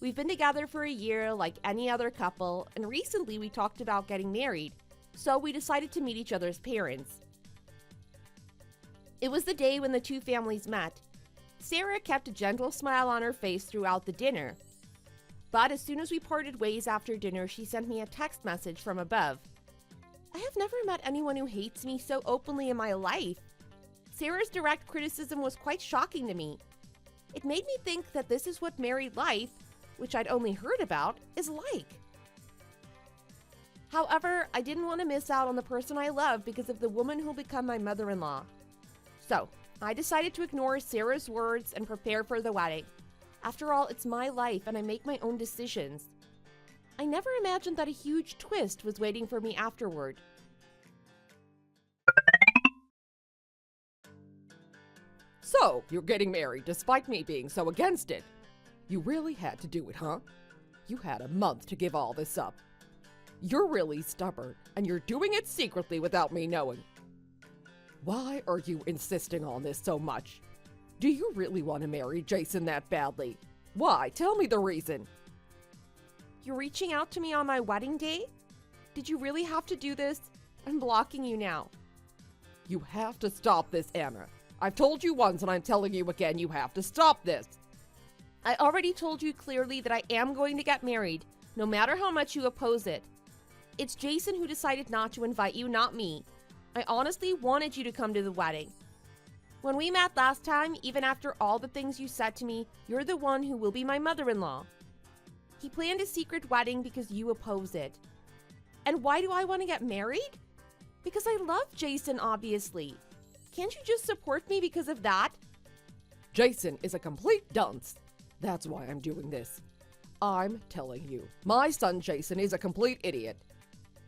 We've been together for a year like any other couple, and recently we talked about getting married, so we decided to meet each other's parents. It was the day when the two families met. Sarah kept a gentle smile on her face throughout the dinner. But as soon as we parted ways after dinner, she sent me a text message from above. I have never met anyone who hates me so openly in my life. Sarah's direct criticism was quite shocking to me. It made me think that this is what married life, which I'd only heard about, is like. However, I didn't want to miss out on the person I love because of the woman who'll become my mother-in-law. So, I decided to ignore Sarah's words and prepare for the wedding. After all, it's my life and I make my own decisions. I never imagined that a huge twist was waiting for me afterward. So, you're getting married despite me being so against it. You really had to do it, huh? You had a month to give all this up. You're really stubborn, and you're doing it secretly without me knowing. Why are you insisting on this so much? Do you really want to marry Jason that badly? Why? Tell me the reason. You're reaching out to me on my wedding day? Did you really have to do this? I'm blocking you now. You have to stop this, Anna. I've told you once and I'm telling you again, you have to stop this. I already told you clearly that I am going to get married, no matter how much you oppose it. It's Jason who decided not to invite you, not me. I honestly wanted you to come to the wedding. When we met last time, even after all the things you said to me, you're the one who will be my mother-in-law. He planned a secret wedding because you oppose it. And why do I want to get married? Because I love Jason, obviously. Can't you just support me because of that? Jason is a complete dunce. That's why I'm doing this. I'm telling you, my son Jason is a complete idiot.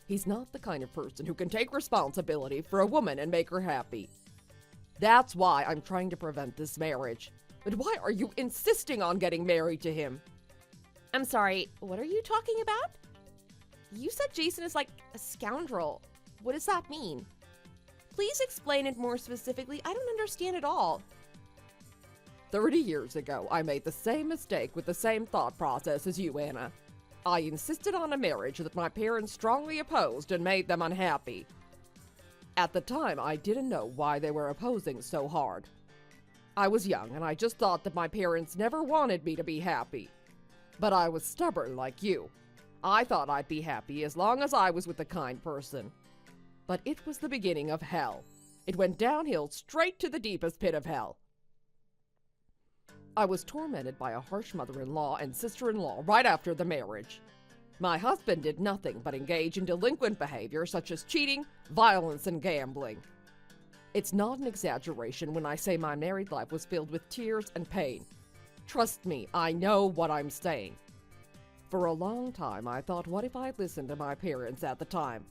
He's not the kind of person who can take responsibility for a woman and make her happy. That's why I'm trying to prevent this marriage. But why are you insisting on getting married to him? I'm sorry, what are you talking about? You said Jason is like a scoundrel. What does that mean? Please explain it more specifically. I don't understand at all. 30 years ago, I made the same mistake with the same thought process as you, Anna. I insisted on a marriage that my parents strongly opposed and made them unhappy. At the time, I didn't know why they were opposing so hard. I was young and I just thought that my parents never wanted me to be happy. But I was stubborn like you. I thought I'd be happy as long as I was with a kind person. But it was the beginning of hell. It went downhill straight to the deepest pit of hell. I was tormented by a harsh mother-in-law and sister-in-law right after the marriage. My husband did nothing but engage in delinquent behavior such as cheating, violence, and gambling. It's not an exaggeration when I say my married life was filled with tears and pain. Trust me, I know what I'm saying. For a long time, I thought, what if I listened to my parents at the time?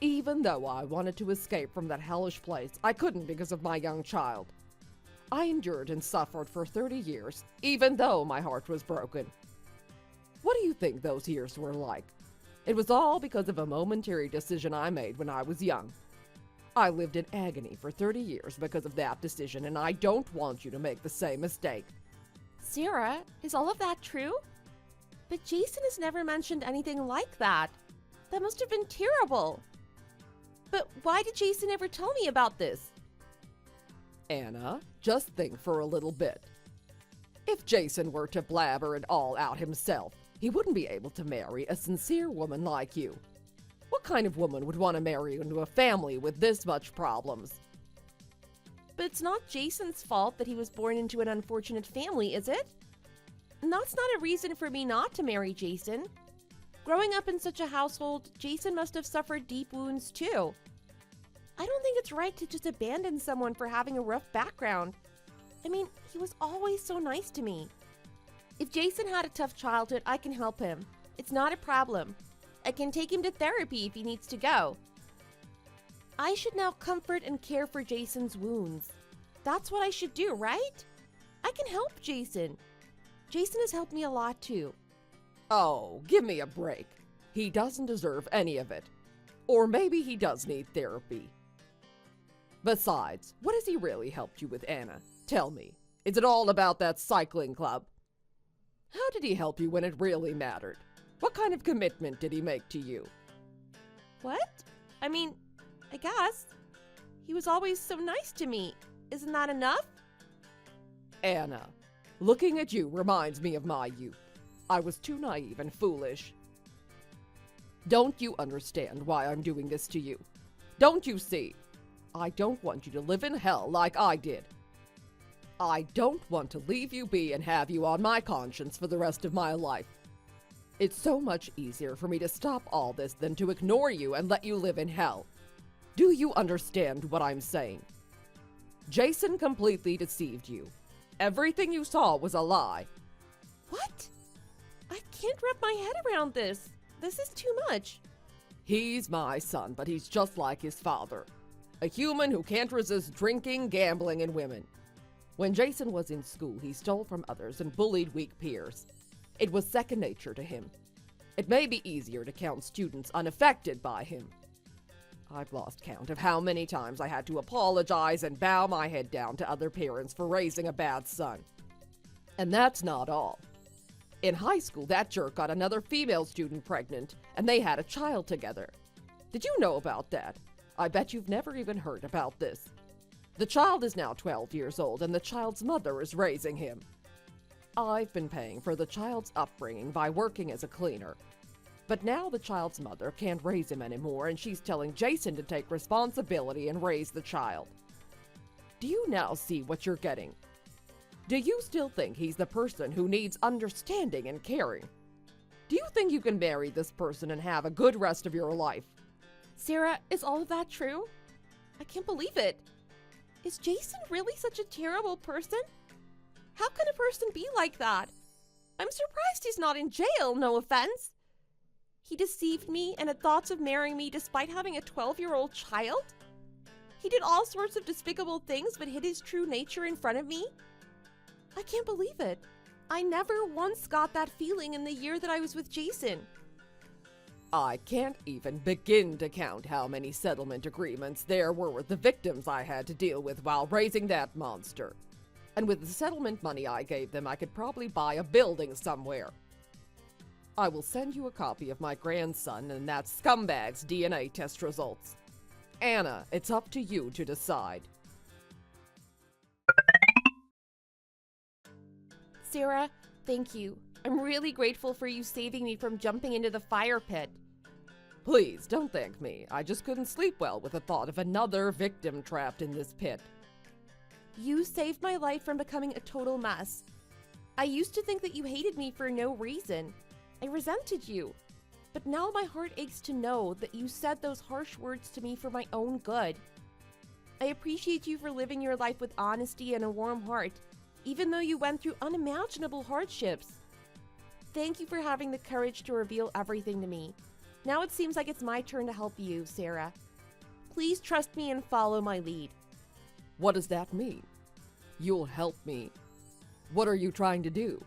Even though I wanted to escape from that hellish place, I couldn't because of my young child. I endured and suffered for 30 years, even though my heart was broken. What do you think those years were like? It was all because of a momentary decision I made when I was young. I lived in agony for 30 years because of that decision, and I don't want you to make the same mistake. Sarah, is all of that true? But Jason has never mentioned anything like that. That must have been terrible. But why did Jason ever tell me about this? Anna, just think for a little bit. If Jason were to blabber it all out himself, he wouldn't be able to marry a sincere woman like you. What kind of woman would want to marry into a family with this much problems? But it's not Jason's fault that he was born into an unfortunate family, is it? And that's not a reason for me not to marry Jason. Growing up in such a household, Jason must have suffered deep wounds too. I don't think it's right to just abandon someone for having a rough background. I mean, he was always so nice to me. If Jason had a tough childhood, I can help him. It's not a problem. I can take him to therapy if he needs to go. I should now comfort and care for Jason's wounds. That's what I should do, right? I can help Jason. Jason has helped me a lot too. Oh, give me a break. He doesn't deserve any of it. Or maybe he does need therapy. Besides, what has he really helped you with, Anna? Tell me, is it all about that cycling club? How did he help you when it really mattered? What kind of commitment did he make to you? What? I mean, I guess. He was always so nice to me. Isn't that enough? Anna, looking at you reminds me of my youth. I was too naive and foolish. Don't you understand why I'm doing this to you? Don't you see? I don't want you to live in hell like I did. I don't want to leave you be and have you on my conscience for the rest of my life. It's so much easier for me to stop all this than to ignore you and let you live in hell. Do you understand what I'm saying? Jason completely deceived you. Everything you saw was a lie. What? I can't wrap my head around this. This is too much. He's my son, but he's just like his father. A human who can't resist drinking, gambling, and women. When Jason was in school, he stole from others and bullied weak peers. It was second nature to him. It may be easier to count students unaffected by him. I've lost count of how many times I had to apologize and bow my head down to other parents for raising a bad son. And that's not all. In high school, that jerk got another female student pregnant, and they had a child together. Did you know about that? I bet you've never even heard about this. The child is now 12 years old, and the child's mother is raising him. I've been paying for the child's upbringing by working as a cleaner. But now the child's mother can't raise him anymore, and she's telling Jason to take responsibility and raise the child. Do you now see what you're getting? Do you still think he's the person who needs understanding and caring? Do you think you can marry this person and have a good rest of your life? Sarah, is all of that true? I can't believe it. Is Jason really such a terrible person? How can a person be like that? I'm surprised he's not in jail, no offense. He deceived me and had thoughts of marrying me despite having a 12-year-old child? He did all sorts of despicable things but hid his true nature in front of me? I can't believe it. I never once got that feeling in the year that I was with Jason. I can't even begin to count how many settlement agreements there were with the victims I had to deal with while raising that monster. And with the settlement money I gave them, I could probably buy a building somewhere. I will send you a copy of my grandson and that scumbag's DNA test results. Anna, it's up to you to decide. Sarah, thank you. I'm really grateful for you saving me from jumping into the fire pit. Please, don't thank me. I just couldn't sleep well with the thought of another victim trapped in this pit. You saved my life from becoming a total mess. I used to think that you hated me for no reason. I resented you. But now my heart aches to know that you said those harsh words to me for my own good. I appreciate you for living your life with honesty and a warm heart, even though you went through unimaginable hardships. Thank you for having the courage to reveal everything to me. Now it seems like it's my turn to help you, Sarah. Please trust me and follow my lead. What does that mean? You'll help me. What are you trying to do?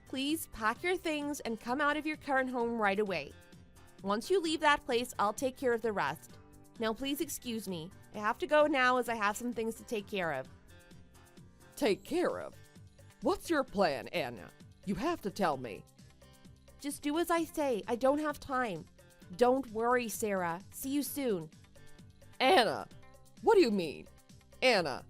Please pack your things and come out of your current home right away. Once you leave that place, I'll take care of the rest. Now please excuse me. I have to go now as I have some things to take care of. Take care of? What's your plan, Anna? You have to tell me. Just do as I say. I don't have time. Don't worry, Sarah. See you soon. Anna! What do you mean? Anna!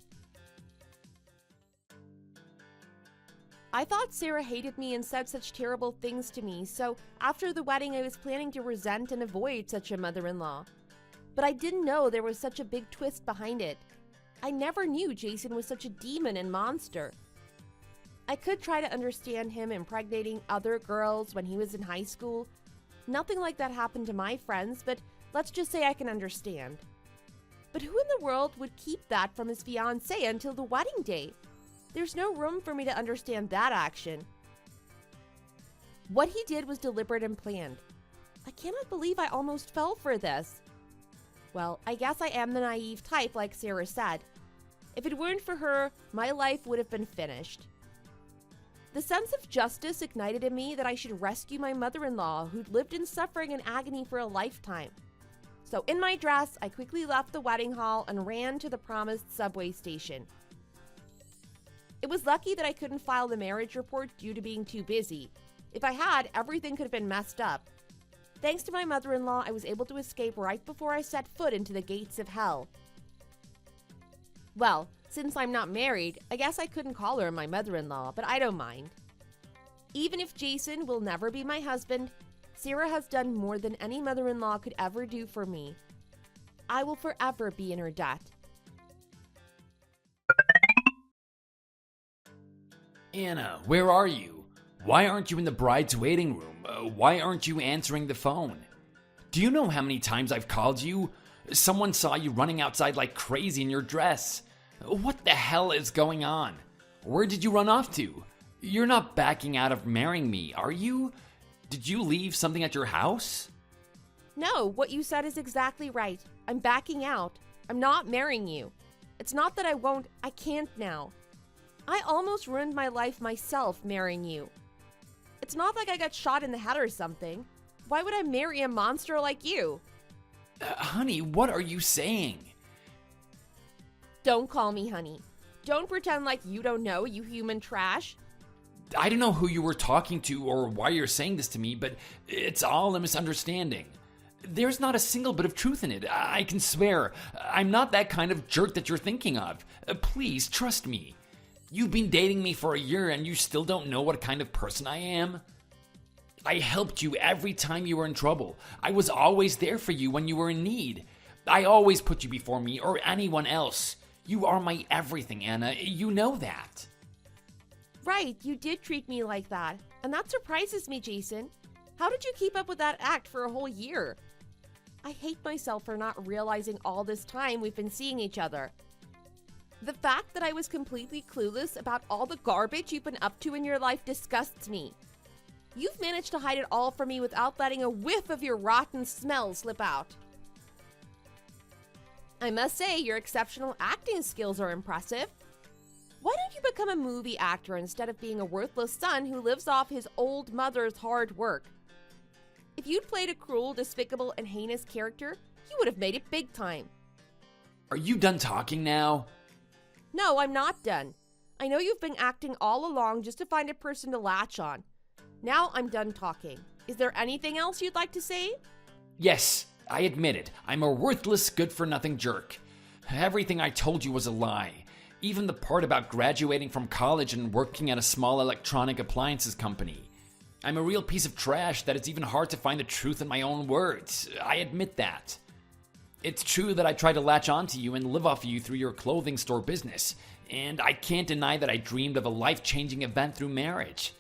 I thought Sarah hated me and said such terrible things to me, so after the wedding I was planning to resent and avoid such a mother-in-law. But I didn't know there was such a big twist behind it. I never knew Jason was such a demon and monster. I could try to understand him impregnating other girls when he was in high school. Nothing like that happened to my friends, but let's just say I can understand. But who in the world would keep that from his fiancée until the wedding day? There's no room for me to understand that action. What he did was deliberate and planned. I cannot believe I almost fell for this. Well, I guess I am the naive type, like Sarah said. If it weren't for her, my life would have been finished. The sense of justice ignited in me that I should rescue my mother-in-law who'd lived in suffering and agony for a lifetime. So in my dress, I quickly left the wedding hall and ran to the promised subway station. It was lucky that I couldn't file the marriage report due to being too busy. If I had, everything could have been messed up. Thanks to my mother-in-law, I was able to escape right before I set foot into the gates of hell. Well, since I'm not married, I guess I couldn't call her my mother-in-law, but I don't mind. Even if Jason will never be my husband, Sarah has done more than any mother-in-law could ever do for me. I will forever be in her debt. Anna, where are you? Why aren't you in the bride's waiting room? Why aren't you answering the phone? Do you know how many times I've called you? Someone saw you running outside like crazy in your dress. What the hell is going on? Where did you run off to? You're not backing out of marrying me, are you? Did you leave something at your house? No, what you said is exactly right. I'm backing out. I'm not marrying you. It's not that I won't, I can't now. I almost ruined my life myself marrying you. It's not like I got shot in the head or something. Why would I marry a monster like you? Honey, what are you saying? Don't call me honey. Don't pretend like you don't know, you human trash. I don't know who you were talking to or why you're saying this to me, but it's all a misunderstanding. There's not a single bit of truth in it. I can swear. I'm not that kind of jerk that you're thinking of. Please, trust me. You've been dating me for a year and you still don't know what kind of person I am? I helped you every time you were in trouble. I was always there for you when you were in need. I always put you before me or anyone else. You are my everything, Anna. You know that. Right, you did treat me like that. And that surprises me, Jason. How did you keep up with that act for a whole year? I hate myself for not realizing all this time we've been seeing each other. The fact that I was completely clueless about all the garbage you've been up to in your life disgusts me. You've managed to hide it all from me without letting a whiff of your rotten smell slip out. I must say, your exceptional acting skills are impressive. Why don't you become a movie actor instead of being a worthless son who lives off his old mother's hard work? If you'd played a cruel, despicable, and heinous character, you would have made it big time. Are you done talking now? No, I'm not done. I know you've been acting all along just to find a person to latch on. Now I'm done talking. Is there anything else you'd like to say? Yes, I admit it. I'm a worthless, good-for-nothing jerk. Everything I told you was a lie. Even the part about graduating from college and working at a small electronic appliances company. I'm a real piece of trash that it's even hard to find the truth in my own words. I admit that. It's true that I tried to latch onto you and live off you through your clothing store business, and I can't deny that I dreamed of a life-changing event through marriage.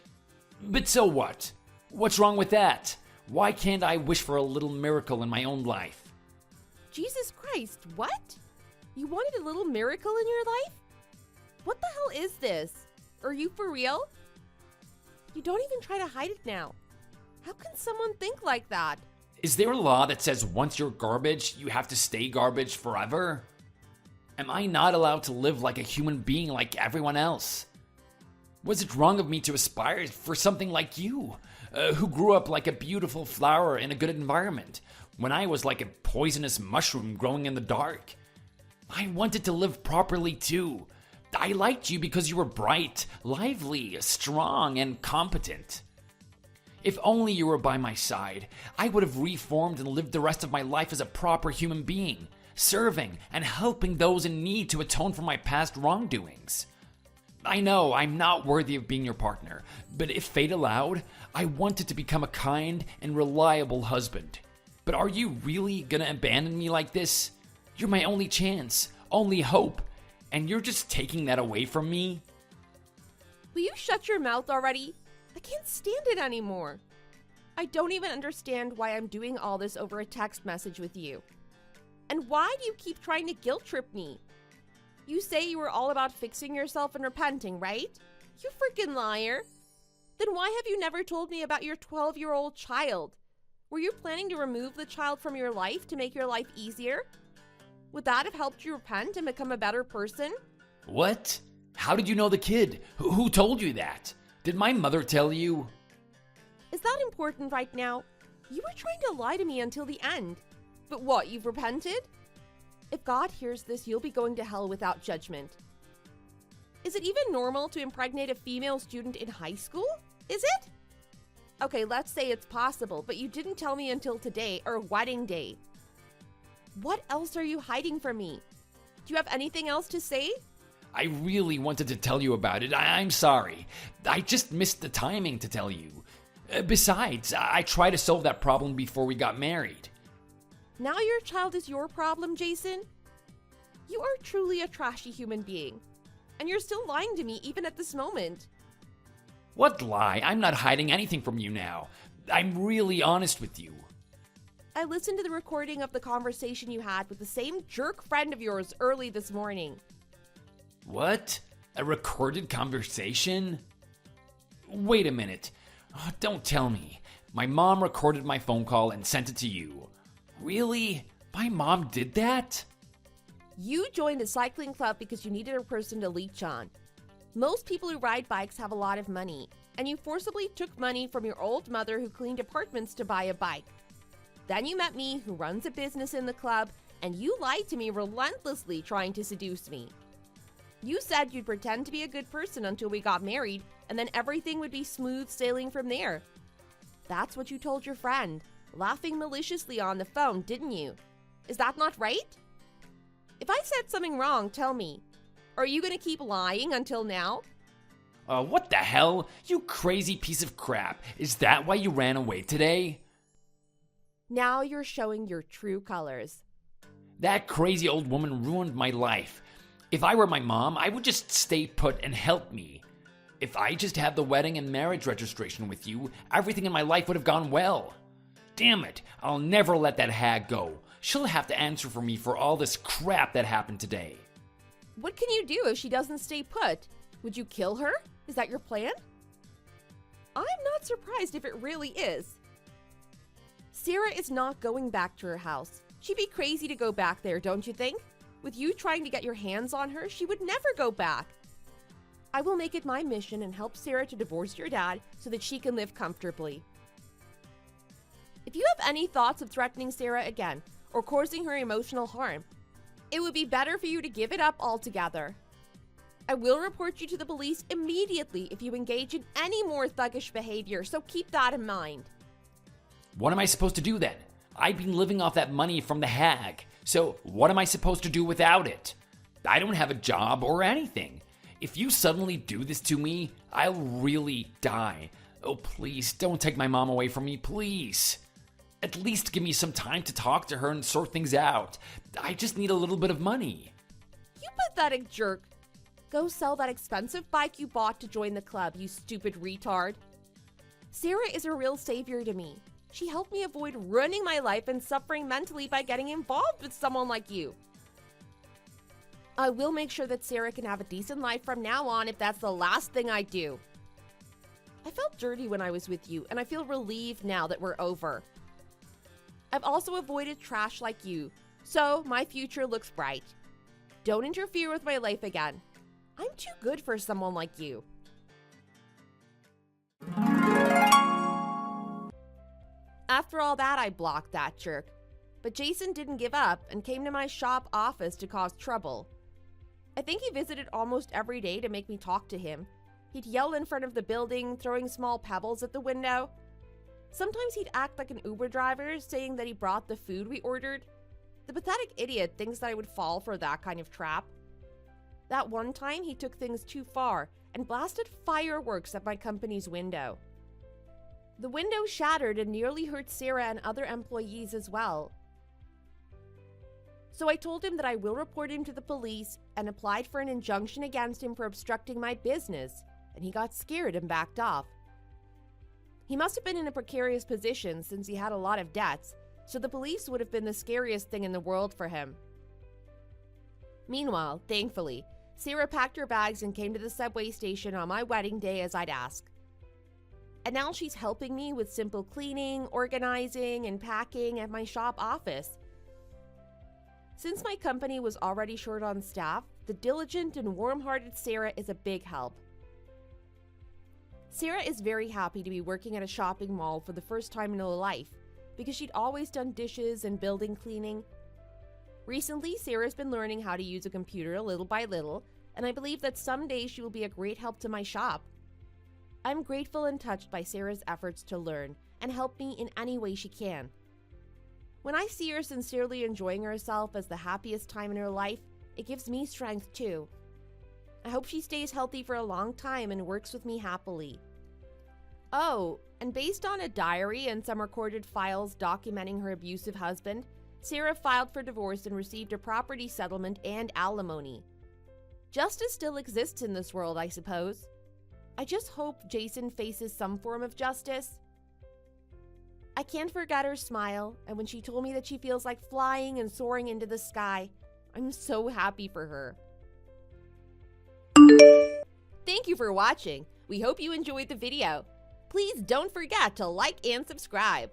But so what? What's wrong with that? Why can't I wish for a little miracle in my own life? Jesus Christ, what? You wanted a little miracle in your life? What the hell is this? Are you for real? You don't even try to hide it now. How can someone think like that? Is there a law that says once you're garbage, you have to stay garbage forever? Am I not allowed to live like a human being like everyone else? Was it wrong of me to aspire for something like you, who grew up like a beautiful flower in a good environment, when I was like a poisonous mushroom growing in the dark? I wanted to live properly too. I liked you because you were bright, lively, strong, and competent. If only you were by my side, I would have reformed and lived the rest of my life as a proper human being, serving and helping those in need to atone for my past wrongdoings. I know I'm not worthy of being your partner, but if fate allowed, I wanted to become a kind and reliable husband. But are you really gonna abandon me like this? You're my only chance, only hope, and you're just taking that away from me? Will you shut your mouth already? I can't stand it anymore. I don't even understand why I'm doing all this over a text message with you. And why do you keep trying to guilt trip me? You say you were all about fixing yourself and repenting, right? You freaking liar. Then why have you never told me about your 12-year-old child? Were you planning to remove the child from your life to make your life easier? Would that have helped you repent and become a better person? What? How did you know the kid? Who told you that? Did my mother tell you? Is that important right now? You were trying to lie to me until the end. But what, you've repented? If God hears this, you'll be going to hell without judgment. Is it even normal to impregnate a female student in high school? Is it? Okay, let's say it's possible, but you didn't tell me until today, or wedding day. What else are you hiding from me? Do you have anything else to say? I really wanted to tell you about it. I'm sorry. I just missed the timing to tell you. Besides, I tried to solve that problem before we got married. Now your child is your problem, Jason? You are truly a trashy human being. And you're still lying to me even at this moment. What lie? I'm not hiding anything from you now. I'm really honest with you. I listened to the recording of the conversation you had with the same jerk friend of yours early this morning. What? A recorded conversation? Wait a minute. Oh, don't tell me. My mom recorded my phone call and sent it to you. Really? My mom did that? You joined a cycling club because you needed a person to leech on. Most people who ride bikes have a lot of money, and you forcibly took money from your old mother who cleaned apartments to buy a bike. Then you met me, who runs a business in the club, and you lied to me relentlessly trying to seduce me. You said you'd pretend to be a good person until we got married, and then everything would be smooth sailing from there. That's what you told your friend, laughing maliciously on the phone, didn't you? Is that not right? If I said something wrong, tell me. Are you going to keep lying until now? What the hell? You crazy piece of crap. Is that why you ran away today? Now you're showing your true colors. That crazy old woman ruined my life. If I were my mom, I would just stay put and help me. If I just had the wedding and marriage registration with you, everything in my life would have gone well. Damn it, I'll never let that hag go. She'll have to answer for me for all this crap that happened today. What can you do if she doesn't stay put? Would you kill her? Is that your plan? I'm not surprised if it really is. Sarah is not going back to her house. She'd be crazy to go back there, don't you think? With you trying to get your hands on her, she would never go back. I will make it my mission and help Sarah to divorce your dad so that she can live comfortably. If you have any thoughts of threatening Sarah again or causing her emotional harm, it would be better for you to give it up altogether. I will report you to the police immediately if you engage in any more thuggish behavior, so keep that in mind. What am I supposed to do then? I've been living off that money from the hag, so what am I supposed to do without it? I don't have a job or anything. If you suddenly do this to me, I'll really die. Oh, please, don't take my mom away from me, please. At least give me some time to talk to her and sort things out. I just need a little bit of money. You pathetic jerk. Go sell that expensive bike you bought to join the club, you stupid retard. Sarah is a real savior to me. She helped me avoid ruining my life and suffering mentally by getting involved with someone like you. I will make sure that Sarah can have a decent life from now on if that's the last thing I do. I felt dirty when I was with you, and I feel relieved now that we're over. I've also avoided trash like you, so my future looks bright. Don't interfere with my life again. I'm too good for someone like you. After all that, I blocked that jerk. But Jason didn't give up and came to my shop office to cause trouble. I think he visited almost every day to make me talk to him. He'd yell in front of the building, throwing small pebbles at the window. Sometimes he'd act like an Uber driver, saying that he brought the food we ordered. The pathetic idiot thinks that I would fall for that kind of trap. That one time, he took things too far and blasted fireworks at my company's window. The window shattered and nearly hurt Sarah and other employees as well. So I told him that I will report him to the police and applied for an injunction against him for obstructing my business, and he got scared and backed off. He must have been in a precarious position since he had a lot of debts, so the police would have been the scariest thing in the world for him. Meanwhile, thankfully, Sarah packed her bags and came to the subway station on my wedding day as I'd asked. And now she's helping me with simple cleaning, organizing, and packing at my shop office. Since my company was already short on staff, the diligent and warm-hearted Sarah is a big help. Sarah is very happy to be working at a shopping mall for the first time in her life because she'd always done dishes and building cleaning. Recently, Sarah's been learning how to use a computer little by little, and I believe that someday she will be a great help to my shop. I'm grateful and touched by Sarah's efforts to learn and help me in any way she can. When I see her sincerely enjoying herself as the happiest time in her life, It gives me strength too. I hope she stays healthy for a long time and works with me happily. Oh, and based on a diary and some recorded files documenting her abusive husband, Sarah filed for divorce and received a property settlement and alimony. Justice still exists in this world, I suppose. I just hope Jason faces some form of justice. I can't forget her smile, and when she told me that she feels like flying and soaring into the sky, I'm so happy for her. Thank you for watching. We hope you enjoyed the video. Please don't forget to like and subscribe.